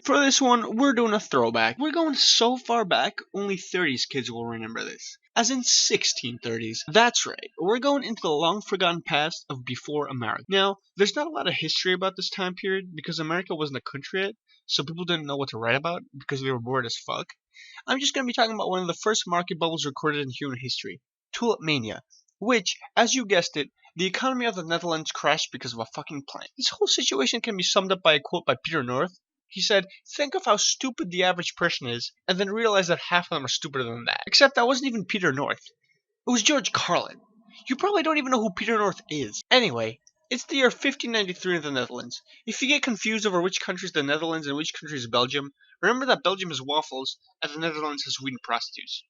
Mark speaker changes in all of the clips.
Speaker 1: For this one, we're doing a throwback. We're going so far back, only 30s kids will remember this. As in 1630s. That's right. We're going into the long forgotten past of before America. Now, there's not a lot of history about this time period because America wasn't a country yet, so people didn't know what to write about because they were bored as fuck. I'm just going to be talking about one of the first market bubbles recorded in human history, Tulip Mania, which, as you guessed it, the economy of the Netherlands crashed because of a fucking plane. This whole situation can be summed up by a quote by Peter North. He said, "Think of how stupid the average person is, and then realize that half of them are stupider than that." Except that wasn't even Peter North. It was George Carlin. You probably don't even know who Peter North is. Anyway, it's the year 1593 in the Netherlands. If you get confused over which country is the Netherlands and which country is Belgium, remember that Belgium has waffles and the Netherlands has weed and prostitutes.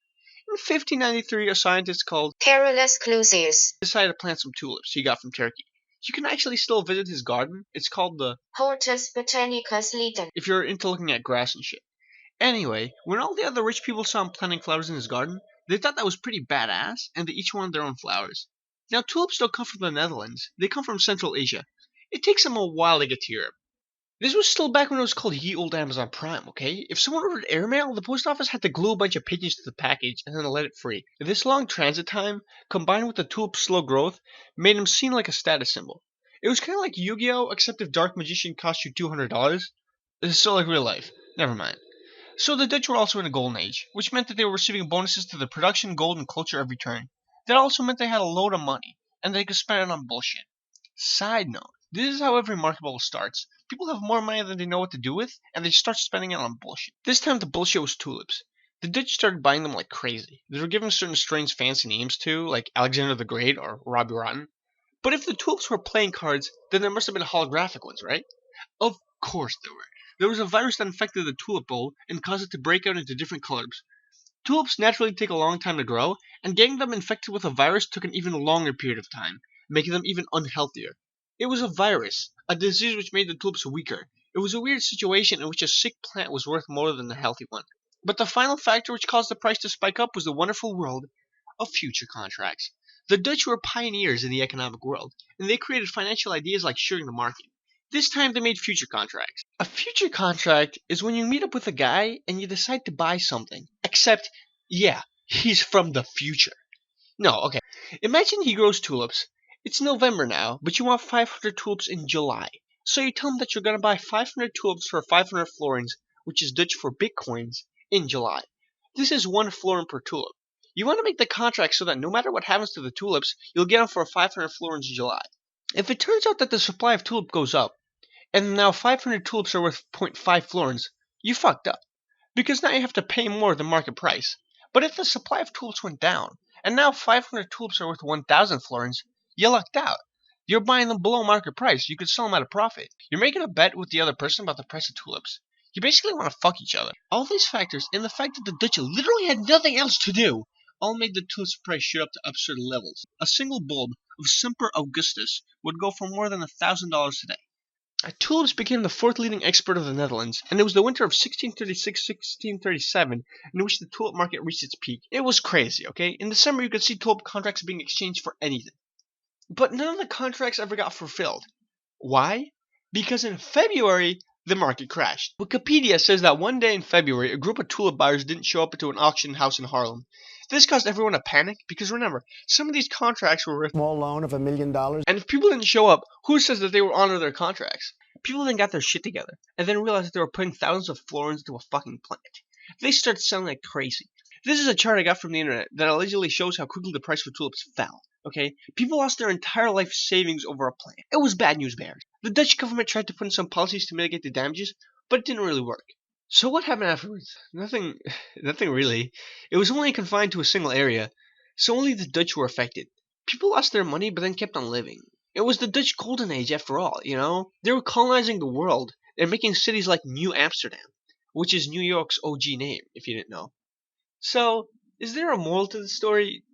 Speaker 1: In 1593, a scientist called
Speaker 2: Carolus Clusius
Speaker 1: decided to plant some tulips he got from Turkey. You can actually still visit his garden. It's called the
Speaker 2: Hortus Botanicus Leiden.
Speaker 1: if you're into looking at grass and shit. Anyway, when all the other rich people saw him planting flowers in his garden, they thought that was pretty badass, and they each wanted their own flowers. Now, tulips don't come from the Netherlands. They come from Central Asia. It takes them a while to get to Europe. This was still back when it was called Ye Old Amazon Prime, okay? If someone ordered airmail, the post office had to glue a bunch of pigeons to the package and then let it free. This long transit time, combined with the tulip's slow growth, made them seem like a status symbol. It was kind of like Yu-Gi-Oh! Except if Dark Magician cost you $200. This is still like real life. Never mind. So the Dutch were also in a golden age, which meant that they were receiving bonuses to the production, gold, and culture every turn. That also meant they had a load of money, and they could spend it on bullshit. Side note, this is how every market bubble starts. People have more money than they know what to do with, and they start spending it on bullshit. This time the bullshit was tulips. The Dutch started buying them like crazy. They were giving certain strains fancy names too, like Alexander the Great or Robbie Rotten. But if the tulips were playing cards, then there must have been holographic ones, right? Of course there were. There was a virus that infected the tulip bulb and caused it to break out into different colors. Tulips naturally take a long time to grow, and getting them infected with a virus took an even longer period of time, making them even unhealthier. It was a virus, a disease which made the tulips weaker. It was a weird situation in which a sick plant was worth more than a healthy one. But the final factor which caused the price to spike up was the wonderful world of future contracts. The Dutch were pioneers in the economic world, and they created financial ideas like sharing the market. This time they made future contracts. A future contract is when you meet up with a guy and you decide to buy something. Except, yeah, he's from the future. No, okay. Imagine he grows tulips. It's November now, but you want 500 tulips in July. So you tell him that you're going to buy 500 tulips for 500 florins, which is Dutch for bitcoins, in July. This is 1 florin per tulip. You want to make the contract so that no matter what happens to the tulips, you'll get them for 500 florins in July. If it turns out that the supply of tulip goes up, and now 500 tulips are worth 0.5 florins, you fucked up. Because now you have to pay more than market price. But if the supply of tulips went down, and now 500 tulips are worth 1,000 florins, you lucked out. You're buying them below market price. You could sell them at a profit. You're making a bet with the other person about the price of tulips. You basically want to fuck each other. All these factors, and the fact that the Dutch literally had nothing else to do, all made the tulip's price shoot up to absurd levels. A single bulb of Semper Augustus would go for more than $1,000 today. Tulips became the 4th leading export of the Netherlands, and it was the winter of 1636-1637 in which the tulip market reached its peak. It was crazy, okay? In the summer you could see tulip contracts being exchanged for anything. But none of the contracts ever got fulfilled. Why? Because in February, the market crashed. Wikipedia says that one day in February, a group of tulip buyers didn't show up to an auction house in Harlem. This caused everyone to panic because remember, some of these contracts were worth a
Speaker 3: small loan of $1 million.
Speaker 1: And if people didn't show up, who says that they will honor their contracts? People then got their shit together, and then realized that they were putting thousands of florins into a fucking plant. They started selling like crazy. This is a chart I got from the internet that allegedly shows how quickly the price for tulips fell. Okay? People lost their entire life savings over a plant. It was bad news bears. The Dutch government tried to put in some policies to mitigate the damages, but it didn't really work. So what happened afterwards? Nothing really. It was only confined to a single area, so only the Dutch were affected. People lost their money but then kept on living. It was the Dutch golden age after all, you know? They were colonizing the world and making cities like New Amsterdam, which is New York's OG name, if you didn't know. So, is there a moral to the story?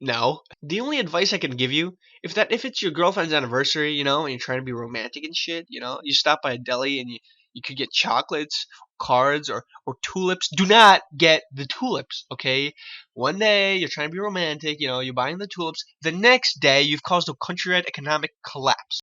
Speaker 1: No. The only advice I can give you, if it's your girlfriend's anniversary, you know, and you're trying to be romantic and shit, you know, you stop by a deli and you could get chocolates, cards, or tulips. Do not get the tulips, okay? One day, you're trying to be romantic, you know, you're buying the tulips. The next day, you've caused a countrywide economic collapse.